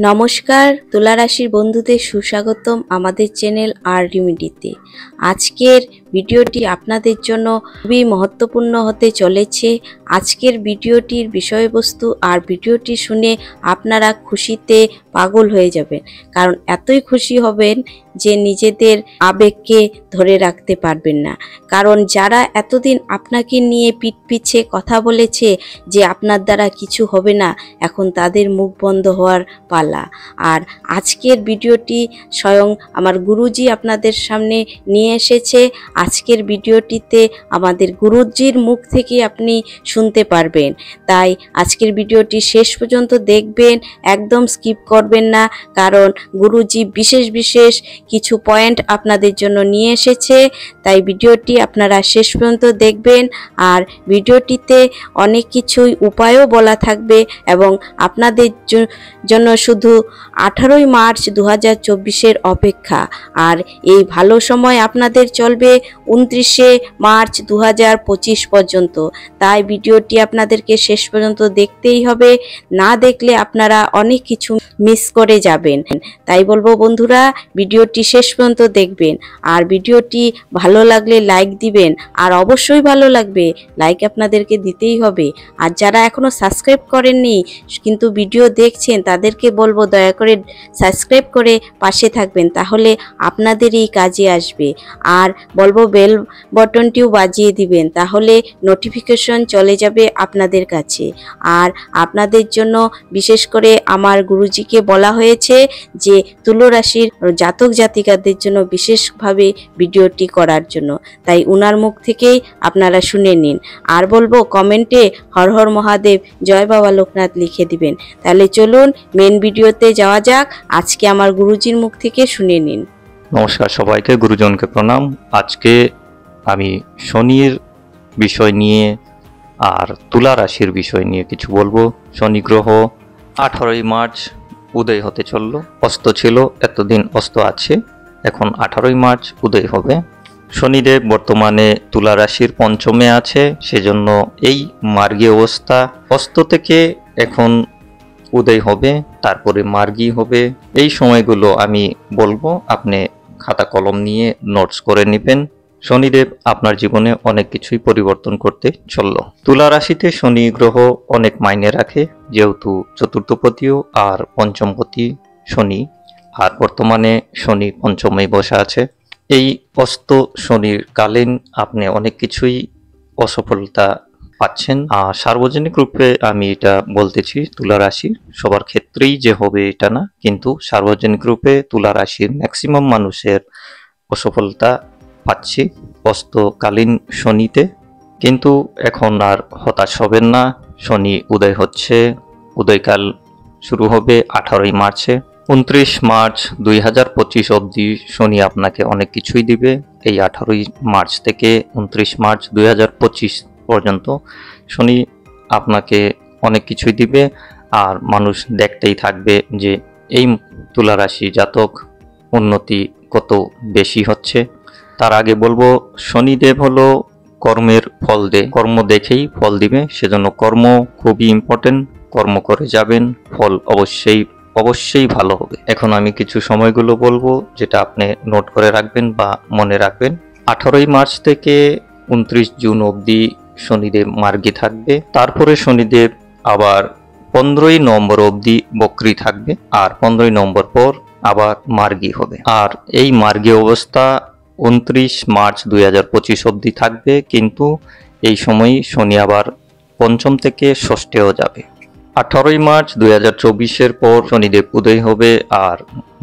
নমস্কার তুলা রাশির বন্ধুদের সুস্বাগতম আমাদের চ্যানেল আর রেমেডিতে। আজকের ভিডিওটি আপনাদের জন্য খুবই মহত্বপূর্ণ হতে চলেছে। আজকের ভিডিওটির বিষয়বস্তু আর ভিডিওটি শুনে আপনারা খুশিতে পাগল হয়ে যাবেন, কারণ এতই খুশি হবেন যে নিজেদের আবেগকে ধরে রাখতে পারবেন না। কারণ যারা এতদিন আপনাকে নিয়ে পিঠ পিছে কথা বলেছে যে আপনার দ্বারা কিছু হবে না, এখন তাদের মুখ বন্ধ হওয়ার পালা। আর আজকের ভিডিওটি স্বয়ং আমার গুরুজি আপনাদের সামনে নিয়ে এসেছে। আজকের ভিডিওটিতে আমাদের গুরুজির মুখ থেকে আপনি শুনতে পারবেন, তাই আজকের ভিডিওটি শেষ পর্যন্ত দেখবেন, একদম স্কিপ করবেন না, কারণ গুরুজি বিশেষ বিশেষ কিছু পয়েন্ট আপনাদের জন্য নিয়ে এসেছে। তাই ভিডিওটি আপনারা শেষ পর্যন্ত দেখবেন। আর ভিডিওটিতে অনেক কিছুই উপায়ও বলা থাকবে এবং আপনাদের জন্য শুধু 18ই মার্চ 2024 অপেক্ষা। আর এই ভালো সময় আপনাদের চলবে 29শে মার্চ 2025 পর্যন্ত। তাই ভিডিওটি আপনাদেরকে শেষ পর্যন্ত দেখতেই হবে, না দেখলে আপনারা অনেক কিছু মিস করে যাবেন। তাই বলবো বন্ধুরা, ভিডিওটি শেষ পর্যন্ত দেখবেন। আর ভিডিওটি ভালো লাগলে লাইক দিবেন, আর অবশ্যই ভালো লাগবে লাইক আপনাদেরকে দিতেই হবে। আর যারা এখনো সাবস্ক্রাইব করেননি কিন্তু ভিডিও দেখছেন, তাদেরকে বলবো দয়া করে সাবস্ক্রাইব করে পাশে থাকবেন, তাহলে আপনাদেরই কাজে আসবে। আর বলবো বেল বাটনটিও বাজিয়ে দিবেন, তাহলে নোটিফিকেশন চলে যাবে আপনাদের কাছে। আর আপনাদের জন্য বিশেষ করে আমার গুরুজিকে বলা হয়েছে যে তুলা রাশির জাতক জাতিকাদের জন্য বিশেষভাবে ভিডিওটি করার জন্য, তাই উনার মুখ থেকেই আপনারা শুনে নিন। আর বলবো কমেন্টে হর হর মহাদেব, জয় বাবা লোকনাথ লিখে দিবেন। তাহলে চলুন মেন ভিডিওতে যাওয়া যাক। আজকে আমার গুরুজির মুখ থেকে শুনে নিন। নমস্কার সবাইকে, গুরুজনকে প্রণাম। আজকে আমি শনির বিষয় নিয়ে আর তুলা রাশির বিষয় নিয়ে কিছু বলবো। শনি গ্রহ 18ই মার্চ উদয় হতে চললো। অস্ত ছিল, এতদিন অস্ত আছে, এখন 18ই মার্চ উদয় হবে। শনিদেব বর্তমানে তুলা রাশির পঞ্চমে আছে, সেজন্য এই মার্গী অবস্থা। অস্ত থেকে এখন উদয় হবে, তারপরে মার্গী হবে। এই সময়গুলো আমি বলবো, আপনি খাতা কলম নিয়ে নোটস করে নেবেন। শনিদেব আপনার জীবনে অনেক কিছুই পরিবর্তন করতে চলল। তুলা রাশিতে শনি গ্রহ অনেক মাইনে রাখে, যেহেতু চতুর্থপতিও আর পঞ্চমপতি শনি, আর বর্তমানে শনি পঞ্চমে বসে আছে। এই অস্ত শনির কালীন আপনি অনেক কিছুই অসফলতা পাচ্ছেন। সার্বজনিক রূপে আমি এটা বলতেছি, তুলা রাশি সবার ক্ষেত্রেই যে হবে এটা না, কিন্তু সার্বজনিক রূপে তুলা রাশির ম্যাক্সিমাম মানুষের অসফলতা পাচ্ছি অস্তকালীন শনিতে। কিন্তু এখন আর হতাশ হবেন না, শনি উদয় হচ্ছে। উদয়কাল শুরু হবে 18ই মার্চে। 29 মার্চ 2025 অবধি শনি আপনাকে অনেক কিছুই দিবে। এই 18ই মার্চ থেকে 29 মার্চ 2025 পর্যন্ত শনি আপনাকে অনেক কিছুই দিবে, আর মানুষ দেখতেই থাকবে যে এই তুলা রাশি জাতক উন্নতি কত বেশি হচ্ছে। তার আগে বলবো, শনিদেব হলো কর্মের ফল দেয়, কর্ম দেখেই ফল দিবে, সেজন্য কর্ম খুবই ইম্পর্টেন্ট। কর্ম করে যাবেন, ফল অবশ্যই ভালো হবে। এখন আমি কিছু সময়গুলো বলবো, যেটা আপনি নোট করে রাখবেন বা মনে রাখবেন। 18ই মার্চ থেকে 29 জুন অবধি শনিদেব মার্গী থাকবে। তারপরে শনিদেব আবার 15ই নভেম্বর অবধি বক্রী থাকবে, আর 15ই নভেম্বর পর আবার মার্গী হবে। আর এই মার্গী অবস্থা 29 মার্চ 2025 অবধি থাকবে, কিন্তু এই সময় শনি আবার পঞ্চম থেকে ষষ্ঠেও যাবে। 18ই মার্চ 2024 পর শনিদেব উদয় হবে আর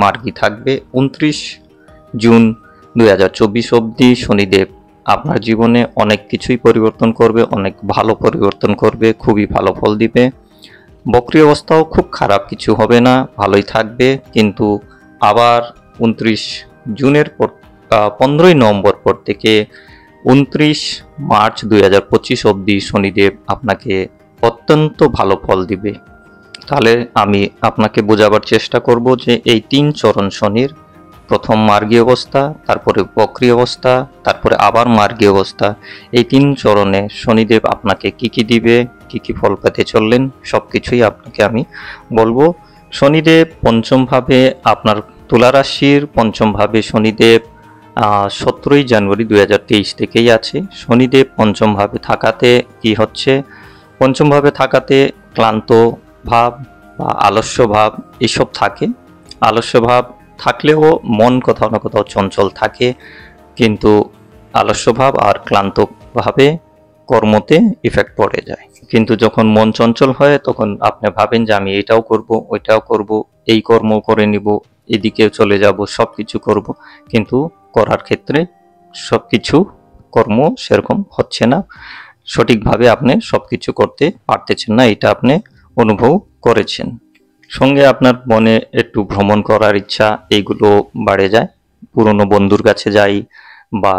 মার্গী থাকবে। 29 জুন 2024 অবধি শনিদেব আপনার জীবনে অনেক কিছুই পরিবর্তন করবে, অনেক ভালো পরিবর্তন করবে, খুবই ভালো ফল দিবে। বক্রী অবস্থাও খুব খারাপ কিছু হবে না, ভালোই থাকবে। কিন্তু আবার 29 জুনের পর 15ই নভেম্বর পর থেকে 29 মার্চ 2025 অবধি শনিদেব আপনাকে অত্যন্ত ভালো ফল দিবে। তাহলে আমি আপনাকে বোঝাবার চেষ্টা করব যে এই 3 চরণ শনির, প্রথম মার্গী অবস্থা, তারপরে বক্রী অবস্থা, তারপরে আবার মার্গী অবস্থা, এই 3 চরণে শনিদেব আপনাকে কি কি দিবে, কি কি ফল পেতে চললেন, সবকিছুই আপনাকে আমি বলবো। শনিদেব পঞ্চম ভাবে, আপনার তুলা রাশির পঞ্চম ভাবে শনিদেব 17ই জানুয়ারি 2023 থেকেই আছে। শনিদেব পঞ্চম ভাবে থাকাতে কি হচ্ছে, পঞ্চম ভাবে থাকাতে ক্লান্ত ভাব বা আলস্য ভাব এসব থাকে। আলস্য ভাব থাকলেও মন কোথাও না কোথাও চঞ্চল থাকে, কিন্তু আলস্য ভাব আর ক্লান্ত ভাবে কর্মতে ইফেক্ট পড়ে যায়। কিন্তু যখন মন চঞ্চল হয় তখন আপনি ভাবেন যে আমি এটাও করব, ওইটাও করব, এই কর্ম করে নিব, এদিকে চলে যাব, সব কিছু করব, কিন্তু করার ক্ষেত্রে সব কিছু কর্ম সেরকম হচ্ছে না, সঠিকভাবে আপনি সব কিছু করতে পারতেছেন না, এটা আপনি অনুভব করেছেন। সঙ্গে আপনার মনে একটু ভ্রমণ করার ইচ্ছা, এইগুলো বাড়ে যায়। পুরনো বন্ধুর কাছে যাই বা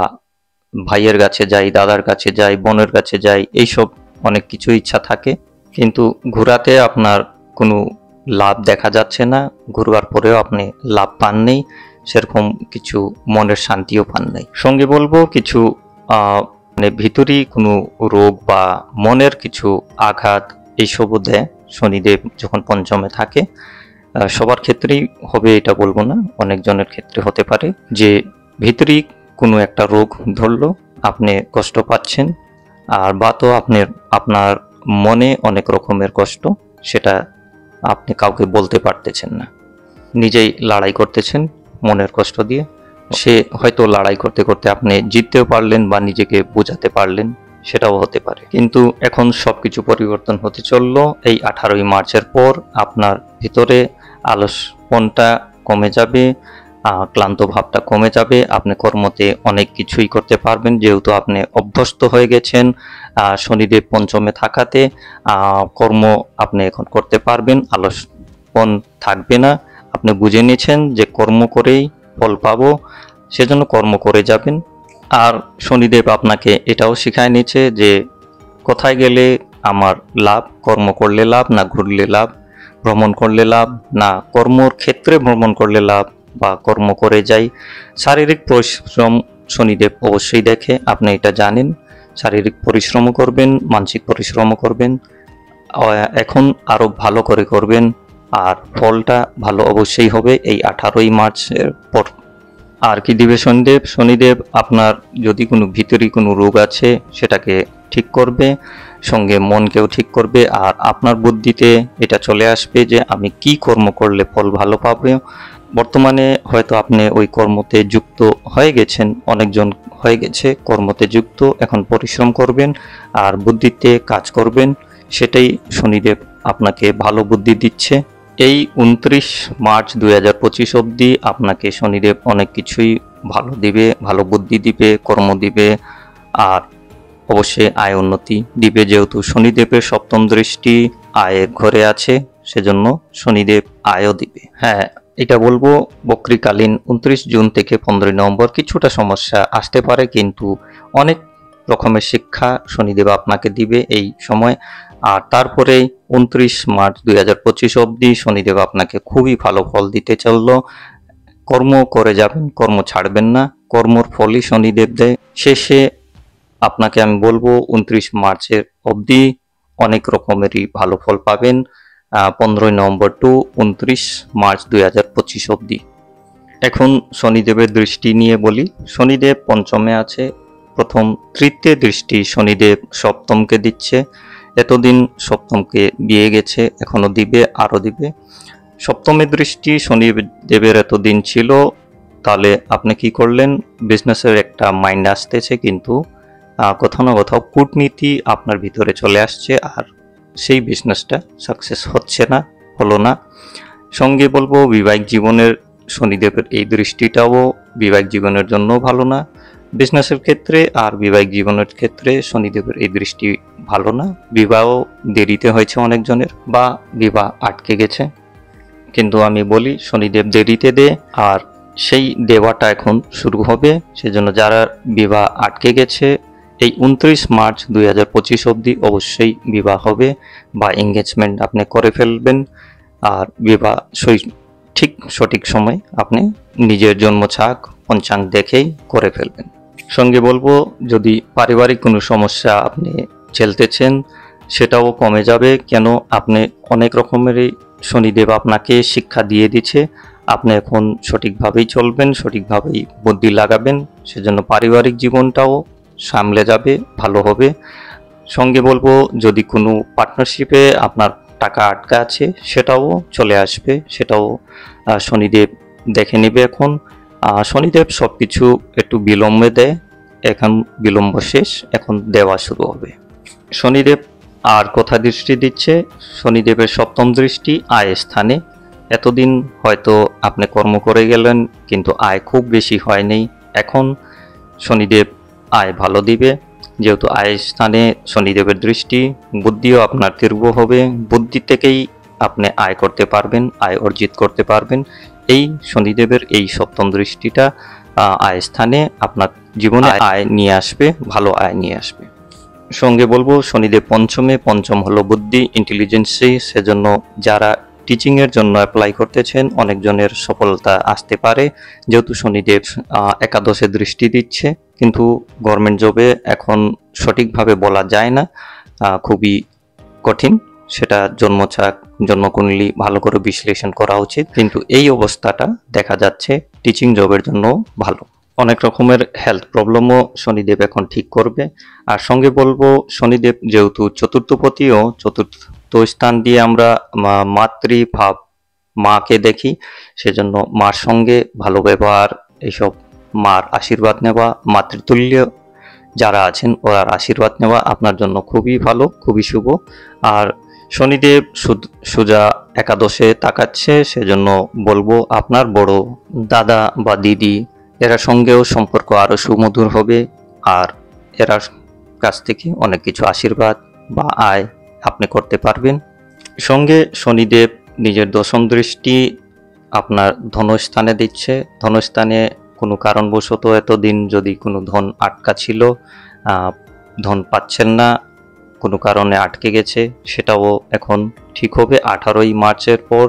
ভাইয়ের কাছে যাই, দাদার কাছে যাই, বোনের কাছে যাই, এইসব অনেক কিছু ইচ্ছা থাকে, কিন্তু ঘোরাতে আপনার কোনো লাভ দেখা যাচ্ছে না। ঘুরবার পরেও আপনি লাভ পাননি, সেরকম কিছু মনের শান্তিও পান নাই। সঙ্গে বলবো কিছু মানে ভিতরি কোনো রোগ বা মনের কিছু আঘাত এইসবও দেয় শনিদেব যখন পঞ্চমে থাকে। সবার ক্ষেত্রেই হবে এটা বলবো না, অনেকজনের ক্ষেত্রে হতে পারে যে ভিতরি কোনো একটা রোগ ধরলো, আপনি কষ্ট পাচ্ছেন, আর বা তো আপনার মনে অনেক রকমের কষ্ট, সেটা আপনি কাউকে বলতে পারতেছেন না, নিজেই লড়াই করতেছেন মনের কষ্ট দিয়ে। সে হয়তো লড়াই করতে করতে আপনি জিততেও পারলেন বা নিজেকে বোঝাতে পারলেন, সেটাও হতে পারে। কিন্তু এখন সবকিছু পরিবর্তন হতে চললো এই 18ই মার্চের পর। আপনার ভিতরে আলসপনটা কমে যাবে, ক্লান্ত ভাবটা কমে যাবে, আপনি কর্মতে অনেক কিছুই করতে পারবেন, যেহেতু আপনি অভ্যস্ত হয়ে গেছেন শনিদেব পঞ্চমে থাকাতে। কর্ম আপনি এখন করতে পারবেন, আলসপন থাকবে না। আপনি বুঝে নিয়েছেন যে কর্ম করেই ফল পাবো, সেজন্য কর্ম করে যাবেন। আর শনিদেব আপনাকে এটাও শিখায় নিচ্ছে যে কোথায় গেলে আমার লাভ, কর্ম করলে লাভ না ঘুরলে লাভ, ভ্রমণ করলে লাভ না কর্মর ক্ষেত্রে ভ্রমণ করলে লাভ, বা কর্ম করে যাই। শারীরিক পরিশ্রম শনিদেব অবশ্যই দেখে, আপনি এটা জানেন। শারীরিক পরিশ্রমও করবেন, মানসিক পরিশ্রমও করবেন, এখন আরো ভালো করে করবেন, আর ফলটা ভালো অবশ্যই হবে এই 18ই মার্চের পর। আর কি দিবে শনিদেব? শনিদেব আপনার যদি কোনো ভিতরি কোনো রোগ আছে সেটাকে ঠিক করবে, সঙ্গে মনকেও ঠিক করবে, আর আপনার বুদ্ধিতে এটা চলে আসবে যে আমি কি কর্ম করলে ফল ভালো পাবে। বর্তমানে হয়তো আপনি ওই কর্মতে যুক্ত হয়ে গেছেন, অনেকজন হয়ে গেছে কর্মতে যুক্ত, এখন পরিশ্রম করবেন আর বুদ্ধিতে কাজ করবেন, সেটাই শনিদেব আপনাকে ভালো বুদ্ধি দিচ্ছে। এই 29 মার্চ 2025 অবধি আপনাকে শনিদেব অনেক কিছুই ভালো দিবে, ভালো বুদ্ধি দিবে, কর্ম দিবে, আর অবশ্যই আয় উন্নতি দিবে। যেহেতু শনিদেবের সপ্তম দৃষ্টি আয়ের ঘরে আছে, সেজন্য শনিদেব আয়ও দিবে। হ্যাঁ, এটা বলবো বক্রীকালীন 29 জুন থেকে 15 নভেম্বর কিছুটা সমস্যা আসতে পারে, কিন্তু অনেক রকমের শিক্ষা শনিদেব আপনাকে দিবে এই সময়। আর তারপরে 29 মার্চ 2025 অবধি শনিদেব আপনাকে খুবই ভালো ফল দিতে চললো। কর্ম করে যাবেন, কর্ম ছাড়বেন না, কর্মর ফলই শনিদেব দেয়। শেষে আপনাকে আমি বলবো 29 মার্চের অবধি অনেক রকমেরই ভালো ফল পাবেন, 15 নভেম্বর টু 29 মার্চ 2025 অবধি। এখন শনিদেবের দৃষ্টি নিয়ে বলি। শনিদেব পঞ্চমে আছে, প্রথম তৃতীয় দৃষ্টি শনিদেব সপ্তমকে দিচ্ছে। এতদিন সপ্তমকে দিয়ে গেছে, এখনো দিবে, আরো দিবে। সপ্তমের দৃষ্টি শনিদেবের এতদিন ছিল, তাহলে আপনি কি করলেন? বিজনেসের একটা মাইন্ড আসতেছে, কিন্তু কোথাও না কোথাও কূটনীতি আপনার ভিতরে চলে আসছে, আর সেই বিজনেসটা সাকসেস হচ্ছে না, হলো না। সঙ্গে বলবো বিবাহিক জীবনের শনিদেবের এই দৃষ্টিটাও বিবাহিক জীবনের জন্য ভালো না বিজনেসের ক্ষেত্রে, আর বিবাহিক জীবনের ক্ষেত্রে শনিদেবের এই দৃষ্টি ভালো না। বিবাহ দেরিতে হয়েছে অনেকজনের, বা বিবাহ আটকে গেছে, কিন্তু আমি বলি শনিদেব দেরিতে দে, আর সেই দেওয়াটা এখন শুরু হবে। সেজন্য যারা বিবাহ আটকে গেছে এই 29 মার্চ 2025 অবধি অবশ্যই বিবাহ হবে, বা এঙ্গেজমেন্ট আপনি করে ফেলবেন। আর বিবাহ ঠিক সঠিক সময় আপনি নিজের জন্মছক পঞ্চাঙ্গ দেখেই করে ফেলবেন। সঙ্গে বলবো যদি পারিবারিক কোনো সমস্যা আপনি ঝেলতেছেন সেটাও কমে যাবে। কেন? আপনি অনেক রকমেরই শনিদেব আপনাকে শিক্ষা দিয়ে দিচ্ছে, আপনি এখন সঠিকভাবেই চলবেন, সঠিকভাবেই বুদ্ধি লাগাবেন, সেজন্য পারিবারিক জীবনটাও সামলে যাবে, ভালো হবে। সঙ্গে বলবো, যদি কোনো পার্টনারশিপে আপনার টাকা আটকা আছে সেটাও চলে আসবে, সেটাও শনিদেব দেখে নেবে। এখন শনিদেব সব কিছু একটু বিলম্বে দেয়, এখন বিলম্ব শেষ, এখন দেওয়া শুরু হবে। শনিদেব আর কথা দৃষ্টি দিচ্ছে, শনিদেবের সপ্তম দৃষ্টি আয় স্থানে। এতদিন হয়তো আপনি কর্ম করে গেলেন কিন্তু আয় খুব বেশি হয়নি, এখন শনিদেব আয় ভালো দিবে। যেহেতু আয় স্থানে শনিদেবের দৃষ্টি, বুদ্ধিও আপনার তীব্র হবে, বুদ্ধি থেকেই আপনি আয় করতে পারবেন, আয় অর্জিত করতে পারবেন। এই শনিদেবের এই সপ্তম দৃষ্টিটা আয় স্থানে আপনার জীবনে আয় নিয়ে আসবে, ভালো আয় নিয়ে আসবে। সঙ্গে বলবো, শনিদেব পঞ্চমে, পঞ্চম হলো বুদ্ধি, ইন্টেলিজেন্সি, সেজন্য যারা টিচিংয়ের জন্য অ্যাপ্লাই করতেছেন অনেকজনের সফলতা আসতে পারে। যেহেতু শনিদেব একাদশে দৃষ্টি দিচ্ছে, কিন্তু গভর্নমেন্ট জবে এখন সঠিকভাবে বলা যায় না, খুবই কঠিন, সেটা জন্মছক জন্মকুণ্ডলী ভালো করে বিশ্লেষণ করা উচিত। কিন্তু এই অবস্থাটা দেখা যাচ্ছে টিচিং জবের জন্য ভালো। অনেক রকমের হেলথ প্রবলেমও শনিদেব এখন ঠিক করবে। আর সঙ্গে বলবো, শনিদেব যেহেতু চতুর্থপতিও, চতুর্থ স্থান দিয়ে আমরা মাতৃভাব, মাকে দেখি, সেজন্য মার সঙ্গে ভালো ব্যবহার, এইসব মার আশীর্বাদ নেওয়া, মাতৃতুল্য যারা আছেন ওরার আশীর্বাদ নেওয়া আপনার জন্য খুবই ভালো, খুবই শুভ। আর শনিদেব সোজা একাদশে তাকাচ্ছে, সেজন্য বলবো আপনার বড় দাদা বা দিদি এরা সঙ্গেও সম্পর্ক আরো সুমধুর হবে, আর এরা কাছ থেকে অনেক কিছু আশীর্বাদ বা আয় আপনি করতে পারবেন। সঙ্গে শনিদেব নিজের দশম দৃষ্টি আপনার ধনস্থানে দিচ্ছে। ধনস্থানে কোনো কারণবশত এতদিন যদি কোনো ধন আটকা ছিল, ধন পাচ্ছেন না, কোনো কারণে আটকে গেছে, সেটাও এখন ঠিক হবে। 18ই মার্চের পর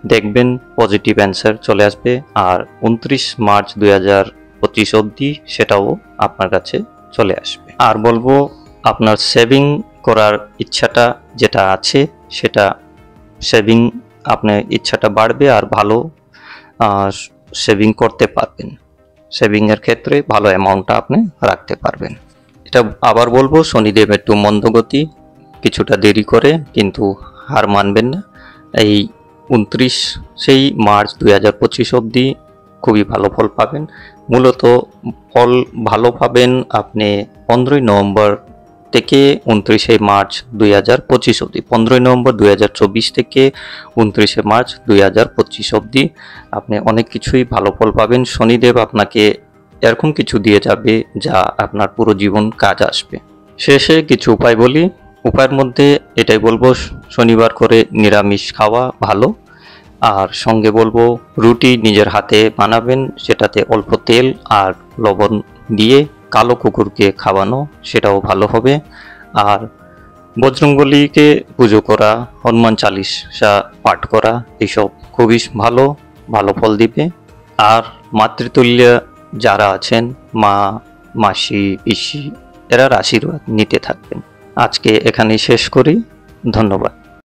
দেখবেন পজিটিভ অ্যান্সার চলে আসবে, আর 29 মার্চ 2025 অবধি সেটাও আপনার কাছে চলে আসবে। আর বলবো, আপনার সেভিং করার ইচ্ছাটা যেটা আছে, সেটা সেভিং আপনার ইচ্ছাটা বাড়বে, আর ভালো সেভিং করতে পারবেন। সেভিংয়ের ক্ষেত্রে ভালো অ্যামাউন্টটা আপনি রাখতে পারবেন। এটা আবার বলবো, শনিদেব একটু মন্দগতি, কিছুটা দেরি করে, কিন্তু হার মানবেন না। এই 29 মার্চ 2025 অবধি খুবই ভালো ফল পাবেন। মূলত ফল ভালো পাবেন আপনি 15ই নভেম্বর থেকে 29 মার্চ 2025 অবধি। 15ই নভেম্বর 2024 থেকে 29 মার্চ 2025 অবধি আপনি অনেক কিছুই ভালো ফল পাবেন। শনিদেব আপনাকে এরকম কিছু দিয়ে যাবে যা আপনার পুরো জীবন কাজ আসবে। শেষে কিছু উপায় বলি। উপায়ের মধ্যে এটাই বলবো, শনিবার করে নিরামিষ খাওয়া ভালো। আর সঙ্গে বলবো, রুটি নিজের হাতে বানাবেন, সেটাতে অল্প তেল আর লবণ দিয়ে কালো কুকুরকে খাওয়ানো, সেটাও ভালো হবে। আর বজরংবলীকে পুজো করা, হনুমান চালিসা পাঠ করা, এইসব খুবই ভালো ভালো ফল দিবে। আর মাতৃতুল্য যারা আছেন, মা, মাসি, পিসি, এরার আশীর্বাদ নিতে থাকবেন। আজকে এখানেই শেষ করি, ধন্যবাদ।